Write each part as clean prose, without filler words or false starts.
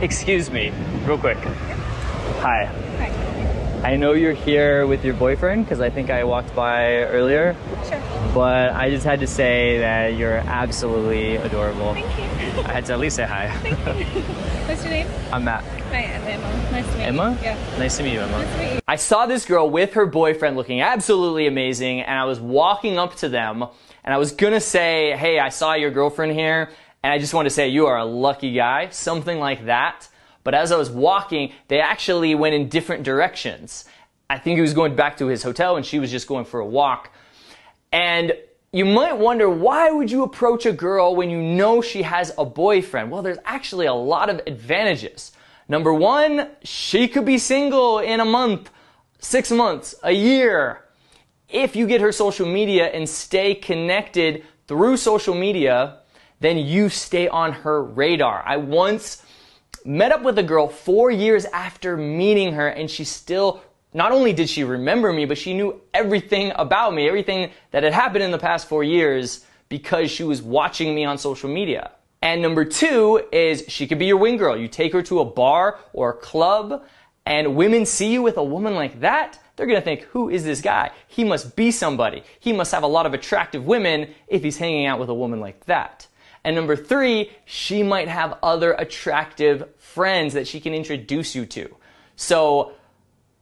Excuse me, real quick. Hi. Hi. I know you're here with your boyfriend because I think I walked by earlier. Sure. But I just had to say that you're absolutely adorable. Thank you. I had to at least say hi. Thank you. What's your name? I'm Matt. Hi, I'm Emma. Nice to meet you. Emma? Yeah. Nice to meet you, Emma. Nice to meet you. I saw this girl with her boyfriend looking absolutely amazing, and I was walking up to them, and I was gonna say, hey, I saw your girlfriend here, and I just want to say you are a lucky guy, something like that. But as I was walking, they actually went in different directions. I think he was going back to his hotel, and she was just going for a walk. And you might wonder, why would you approach a girl when you know she has a boyfriend? Well, there's actually a lot of advantages. Number one, she could be single in a month, 6 months, a year. If you get her social media and stay connected through social media, then you stay on her radar. I once met up with a girl 4 years after meeting her, and she still, not only did she remember me, but she knew everything about me, everything that had happened in the past 4 years because she was watching me on social media. And number two is she could be your wing girl. You take her to a bar or a club, and women see you with a woman like that, they're gonna think, who is this guy? He must be somebody. He must have a lot of attractive women if he's hanging out with a woman like that. And number three, she might have other attractive friends that she can introduce you to. So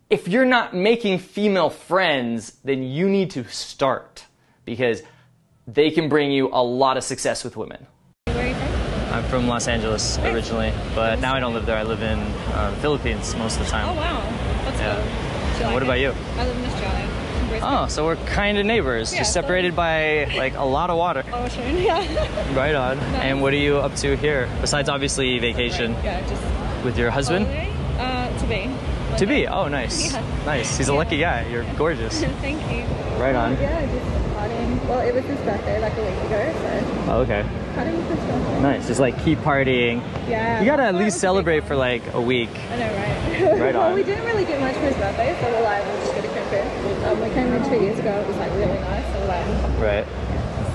if you're not making female friends, then you need to start, because they can bring you a lot of success with women. Where are you from? I'm from Los Angeles originally, but now I don't live there. I live in the Philippines most of the time. Oh, wow. That's cool. Do you like What about you? I live in Australia. In Brisbane. Oh, so we're kind of neighbors, Yeah, just separated by like a lot of water. Ocean, yeah. Right on. Nice. And what are you up to here? Besides obviously vacation. Yeah, just With your husband? holiday? To be. To be? Oh, nice. Yeah. Nice. He's a lucky guy. You're gorgeous. Thank you. Right on. Yeah, just partying. Well, it was his birthday like a week ago, so Oh, okay. partying with his girlfriend. Nice. Just like keep partying. Yeah. You gotta at Well, it least was celebrate big. for like a week. I know, right? Right Well, on. we didn't really do much for his birthday, so we're like, we'll just go to Cancun. We came in 2 years ago. It was like really nice. So we're like, Right.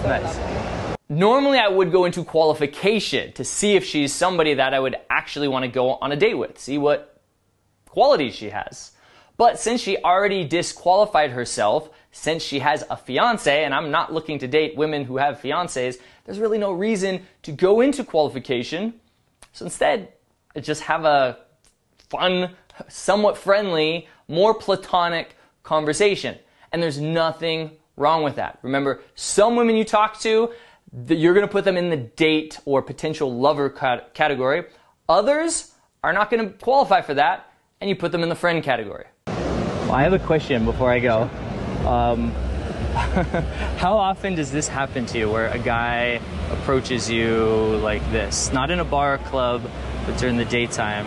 so Nice. lovely. Normally I would go into qualification to see if she's somebody that I would actually want to go on a date with, see what qualities she has. But since she already disqualified herself, since she has a fiance, and I'm not looking to date women who have fiancés, there's really no reason to go into qualification. So instead, I just have a fun, somewhat friendly, more platonic conversation. And there's nothing wrong with that. Remember, some women you talk to, you're going to put them in the date or potential lover category. Others are not going to qualify for that, and you put them in the friend category. Well, I have a question before I go. How often does this happen to you, where a guy approaches you like this? Not in a bar or club, but during the daytime.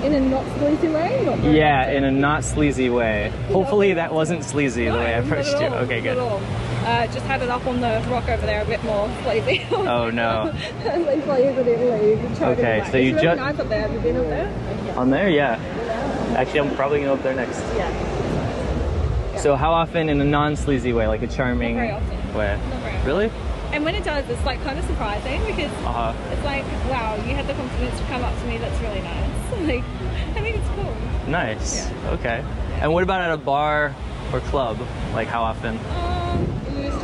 In a not sleazy way? Not very Yeah, nice. in a not sleazy way. Hopefully that wasn't sleazy the way I No, approached not you. at all, Okay, good. not at all. Just had it up on the rock over there a bit more sleazy. Oh no. At least like you didn't leave. Okay, so you it's really just nice up there. Have you been up there? on there, yeah. Actually, I'm probably gonna go up there next. Yeah. So how often in a non-sleazy way, like a charming Not very often. way? Not very often. Really? And when it does, it's like kind of surprising because it's like, wow, you had the confidence to come up to me. That's really nice. Like, I think it's cool. Nice. Yeah. Okay. And what about at a bar or club? Like how often?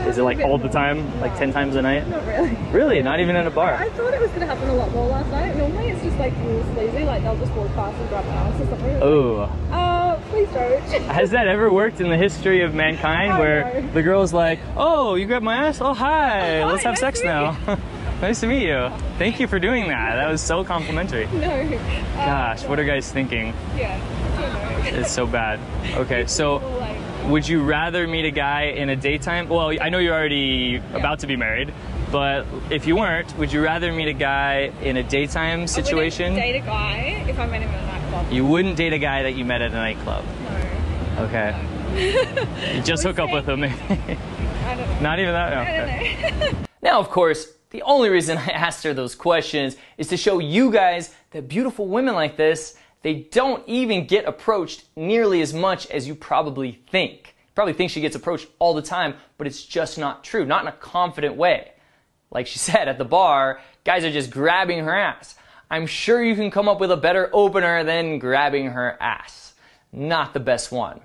Is it like all the time? Like 10 times a night? Not really. Really? Not even in a I bar? thought it was going to happen a lot more last night. Normally it's just like really sleazy, like they'll just walk past and grab my ass or something. Oh. Please don't. Has that ever worked in the history of mankind, I where know. the girl's like, oh, you grabbed my ass? Oh, hi. Oh, hi, Let's have nice sex to meet now. Nice to meet you. Thank you for doing that. That was so complimentary. No. Gosh, what are guys thinking? Yeah. I don't know. It's so bad. Okay, so Well, like, would you rather meet a guy in a daytime? Well, I know you're already about to be married, but if you weren't, would you rather meet a guy in a daytime situation? I wouldn't date a guy if I met him in a nightclub. You wouldn't date a guy that you met at a nightclub. No. Okay. You just hook up with him. I don't know. Not even that? No. I don't know. Now, of course, the only reason I asked her those questions is to show you guys that beautiful women like this, they don't even get approached nearly as much as you probably think. You probably think she gets approached all the time, but it's just not true, not in a confident way. Like she said, at the bar, guys are just grabbing her ass. I'm sure you can come up with a better opener than grabbing her ass. Not the best one.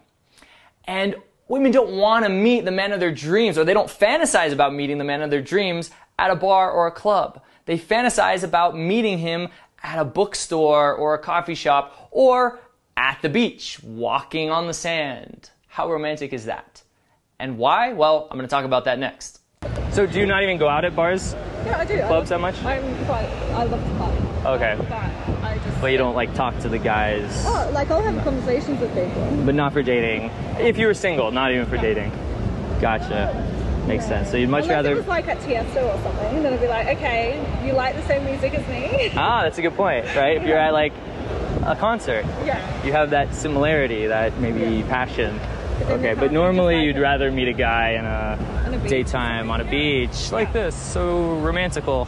And women don't want to meet the man of their dreams, or they don't fantasize about meeting the man of their dreams at a bar or a club. They fantasize about meeting him at a bookstore or a coffee shop or at the beach, walking on the sand. How romantic is that? And why? Well, I'm going to talk about that next. So do you not even go out at bars? Yeah, I do. Clubs that much? I love to party. Okay. But you don't like talk to the guys? Oh, like I'll have conversations with people. But not for dating. If you were single, not even for dating. Gotcha. Makes sense. So you'd much rather... If it was like at Tiesto or something, then I'd be like, okay, you like the same music as me? Ah, that's a good point, right? If you're at like a concert, yeah, you have that similarity, that maybe passion. Okay, but normally you'd rather meet a guy in a daytime on a beach like this, so romantical,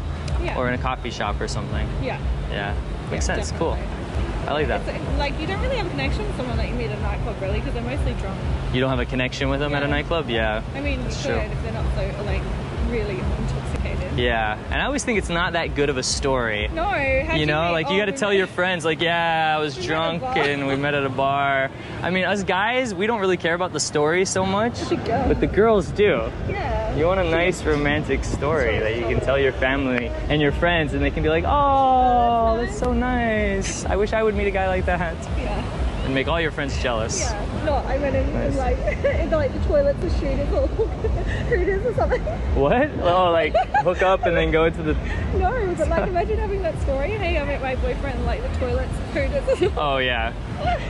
or in a coffee shop or something. Yeah. Yeah, makes sense. Definitely. Cool. I like that. It's like you don't really have a connection with someone that you meet at a nightclub, really, because they're mostly drunk. You don't have a connection with them at a nightclub? Yeah. I mean, you could if they're not so like really intoxicated. Yeah, and I always think it's not that good of a story. No, you know, like you got to tell your friends, like, yeah, I was drunk and we met at a bar. I mean, us guys, we don't really care about the story so much, but the girls do. Yeah. You want a nice romantic story that you can tell your family and your friends, and they can be like, oh, that's so nice. I wish I would meet a guy like that. Yeah. And make all your friends jealous. Yeah. No, I went in and like into like the toilets of Shooters or Hooters or something. What? Oh, like hook up and then go into the... No, but like imagine having that story. Hey, I met my boyfriend in like the toilets of Hooters. Oh yeah.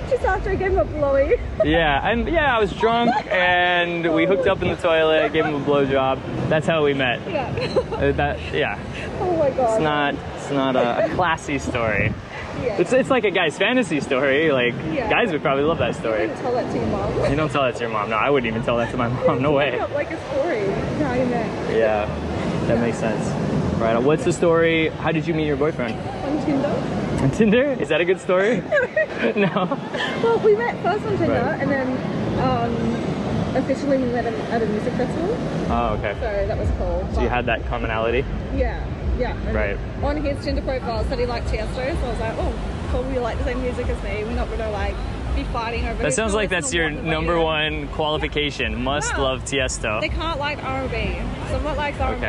Just after I gave him a blowy. Yeah, and yeah, I was drunk and we hooked up in the toilet, gave him a blowjob. That's how we met. Yeah. Yeah. Oh my god. It's not a classy story. Yeah. It's like a guy's fantasy story. Like, guys would probably love that story. You don't tell that to your mom. You don't tell that to your mom. No, I wouldn't even tell that to my mom. No way. Up like a story. How you met. Yeah, that makes sense. Right. What's the story? How did you meet your boyfriend? On Tinder. On Tinder? Is that a good story? No. Well, we met first on Tinder, and then officially we met at a music festival. Oh, okay. So that was cool. So you had that commonality? Yeah. Yeah. Right. On his Tinder profile said he liked Tiesto, so I was like, oh, cool, you like the same music as me. We're not going to like be fighting over. That sounds like that's your number one qualification. Must love Tiesto. They can't like R&B. Someone that likes R&B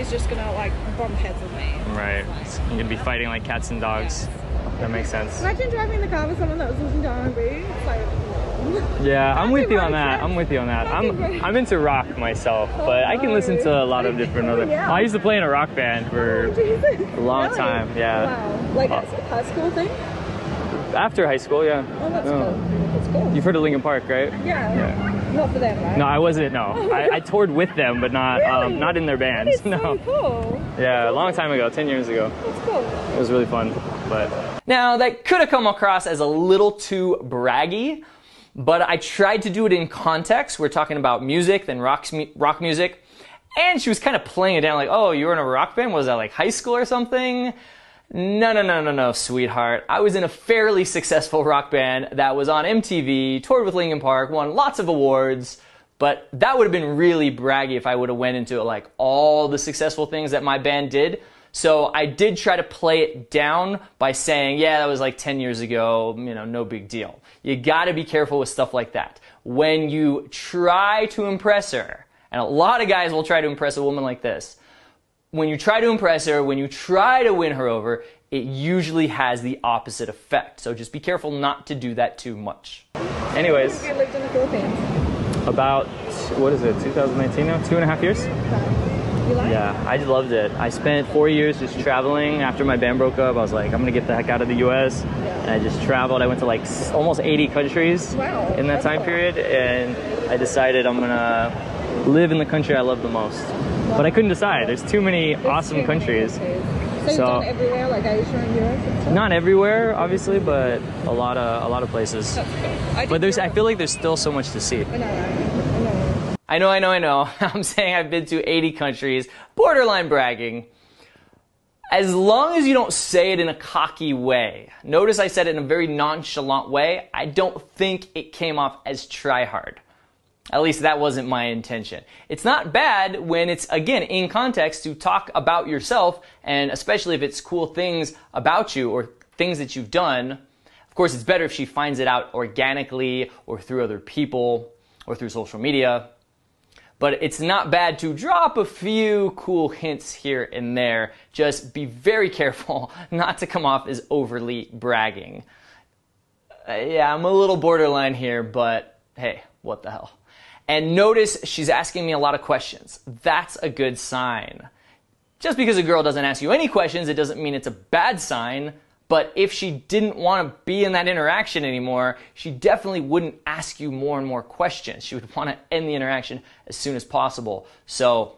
is just going to like bump heads with me. Right. You're going to be fighting like cats and dogs. That makes sense. Imagine driving the car with someone that was listening to R&B. It's like... Yeah, I'm with you on that. I'm with you on that. I'm into rock myself, but I can listen to a lot of different other. I used to play in a rock band for a long time. Yeah. Wow. Like a high school thing? After high school, yeah. Oh, that's cool. That's cool. You've heard of Linkin Park, right? Yeah. Not for them, right? No, I wasn't. No, I toured with them, but not not in their bands. That is so cool. Yeah, a long time ago, 10 years ago. That's cool. It was really fun, but. Now that could have come across as a little too braggy. But I tried to do it in context. We're talking about music, then rock music. And she was kind of playing it down like, oh, you were in a rock band? Was that like high school or something? No, sweetheart. I was in a fairly successful rock band that was on MTV, toured with Linkin Park, won lots of awards. But that would have been really braggy if I would have went into like all the successful things that my band did. So I did try to play it down by saying, yeah, that was like 10 years ago, you know, no big deal. You gotta be careful with stuff like that. When you try to impress her, and a lot of guys will try to impress a woman like this, when you try to impress her, when you try to win her over, it usually has the opposite effect. So just be careful not to do that too much. Anyways. You lived in the Philippines? About, what is it, 2019 now? 2.5 years? Yeah, I loved it. I spent 4 years just traveling. After my band broke up, I was like, I'm gonna get the heck out of the US. And I just traveled. I went to like almost 80 countries in that time period. And I decided I'm gonna live in the country I love the most. But I couldn't decide. There's too many awesome countries. So you've done everywhere, like Asia and Europe and stuff? Not everywhere, obviously, but a lot of places. That's cool. But I feel like there's still so much to see. I know. I know. I'm saying I've been to 80 countries. Borderline bragging. As long as you don't say it in a cocky way. Notice I said it in a very nonchalant way. I don't think it came off as try hard. At least that wasn't my intention. It's not bad when it's, again, in context to talk about yourself, and especially if it's cool things about you or things that you've done. Of course, it's better if she finds it out organically or through other people or through social media. But it's not bad to drop a few cool hints here and there. Just be very careful not to come off as overly bragging. Yeah, I'm a little borderline here, but hey, what the hell. And notice she's asking me a lot of questions. That's a good sign. Just because a girl doesn't ask you any questions, it doesn't mean it's a bad sign. But if she didn't want to be in that interaction anymore, she definitely wouldn't ask you more and more questions. She would want to end the interaction as soon as possible. So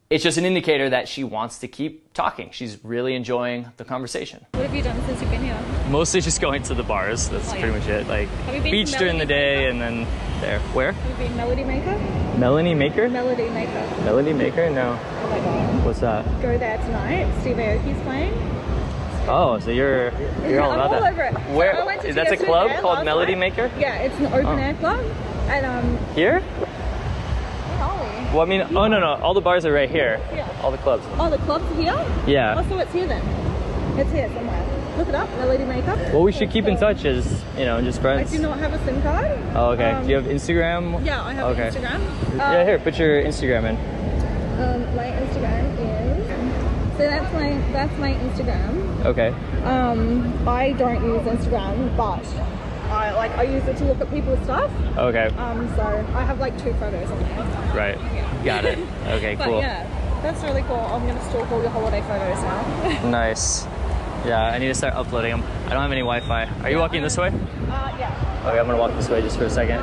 it's just an indicator that she wants to keep talking. She's really enjoying the conversation. What have you done since you've been here? Mostly just going to the bars. That's pretty much it. Like beach during the day and then there. Where? Have you been Melody Maker? Melanie Maker? Melody Maker. Melody Maker? No. Oh my god. What's that? Go there tonight. Steve Aoki's playing. Oh, so you're all about that. I'm all over it. Where? I went to That's a TSU club there called last Melody night. Maker? Yeah, it's an open air club. And Here? where are we? Well, I mean, oh no, all the bars are right here. Yeah. All the clubs. Oh, the club's here? Yeah. Oh, so it's here then. It's here somewhere. Look it up, Melody Maker. Well, we should keep in touch as, just I friends. do not have a SIM card. Oh, okay. Do you have Instagram? Yeah, I have Okay. Instagram. Yeah, here, put your Instagram in. My Instagram is. So that's my Instagram. Okay. I don't use Instagram, but I use it to look at people's stuff. Okay. So I have like 2 photos on there. Right. Got it. Okay, But cool. yeah, that's really cool. I'm gonna stalk all your holiday photos now. Nice. Yeah, I need to start uploading them. I don't have any Wi-Fi. Are you walking this way? Yeah. Okay, I'm gonna walk this way just for a second.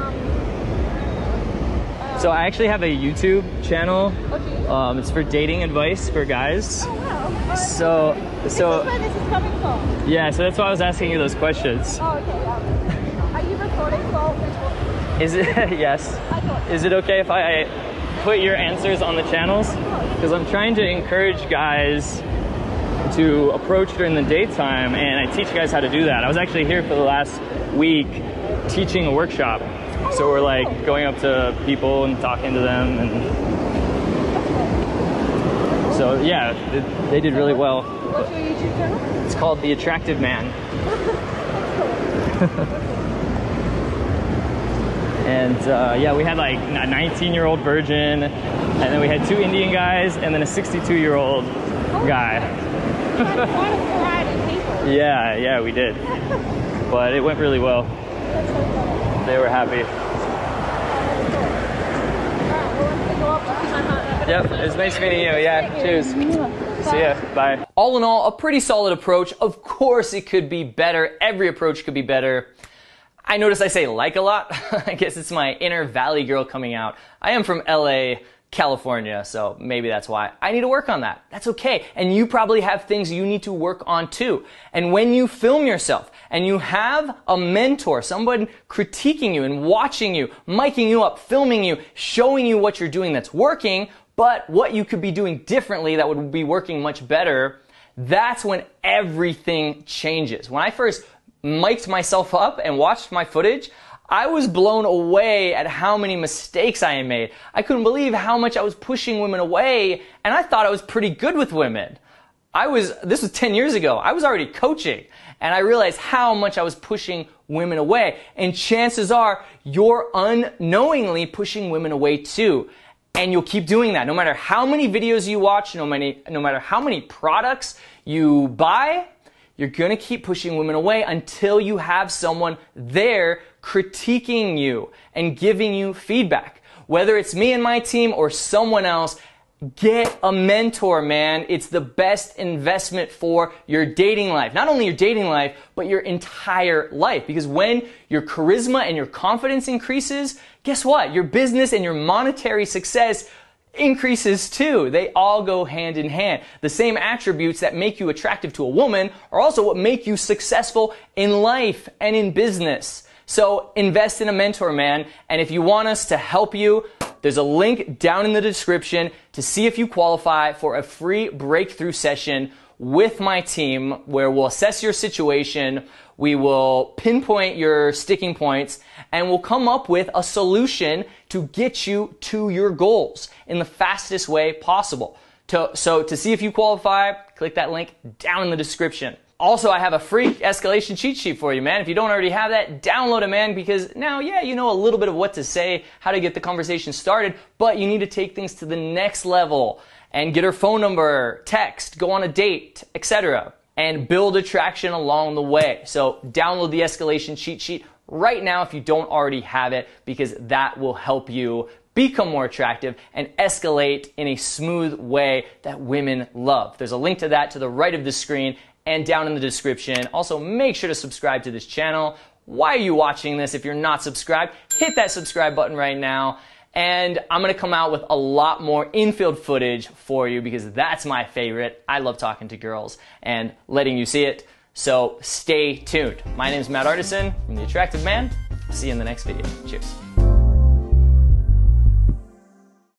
So I actually have a YouTube channel. Okay. It's for dating advice for guys. Oh wow. So This is where this is coming from. yeah, so that's why I was asking you those questions. Oh, okay. Yeah. Are you recording while we're talking? Is it yes? I thought. Is it okay if I put your answers on the channels? Because I'm trying to encourage guys to approach during the daytime, and I teach guys how to do that. I was actually here for the last week teaching a workshop. So we're like going up to people and talking to them, and so yeah, they did really well. What's your YouTube channel? It's called The Attractive Man. And yeah, we had like a 19-year-old virgin, and then we had 2 Indian guys, and then a 62-year-old guy. Quite a variety of people. Yeah, we did. But it went really well. That's so funny. They were happy. Yep, it was nice meeting you. Yeah, cheers. See ya. Bye. All in all, a pretty solid approach. Of course, it could be better. Every approach could be better. I notice I say like a lot. I guess it's my inner Valley girl coming out. I am from LA, California, so maybe that's why. I need to work on that. That's okay. And you probably have things you need to work on too. And when you film yourself and you have a mentor, someone critiquing you and watching you, miking you up, filming you, showing you what you're doing that's working, but what you could be doing differently that would be working much better, that's when everything changes. When I first mic'd myself up and watched my footage, I was blown away at how many mistakes I had made. I couldn't believe how much I was pushing women away, and I thought I was pretty good with women. This was 10 years ago. I was already coaching, and I realized how much I was pushing women away. And chances are, you're unknowingly pushing women away too. And you'll keep doing that. No matter how many videos you watch, no matter how many products you buy, you're gonna keep pushing women away until you have someone there critiquing you and giving you feedback. Whether it's me and my team or someone else, get a mentor, man. It's the best investment for your dating life. Not only your dating life, but your entire life. Because when your charisma and your confidence increases, guess what? Your business and your monetary success increases too. They all go hand in hand. The same attributes that make you attractive to a woman are also what make you successful in life and in business. So invest in a mentor, man. And if you want us to help you, there's a link down in the description to see if you qualify for a free breakthrough session with my team where we'll assess your situation, we will pinpoint your sticking points, and we'll come up with a solution to get you to your goals in the fastest way possible. So to see if you qualify, click that link down in the description. Also, I have a free escalation cheat sheet for you, man. If you don't already have that, download it, man, because now, yeah, you know a little bit of what to say, how to get the conversation started, but you need to take things to the next level and get her phone number, text, go on a date, etc., and build attraction along the way. So download the escalation cheat sheet right now if you don't already have it, because that will help you become more attractive and escalate in a smooth way that women love. There's a link to that to the right of the screen and down in the description. Also, make sure to subscribe to this channel. Why are you watching this if you're not subscribed? Hit that subscribe button right now. And I'm gonna come out with a lot more infield footage for you because that's my favorite. I love talking to girls and letting you see it. So stay tuned. My name is Matt Artisan. I'm the Attractive Man. See you in the next video. Cheers.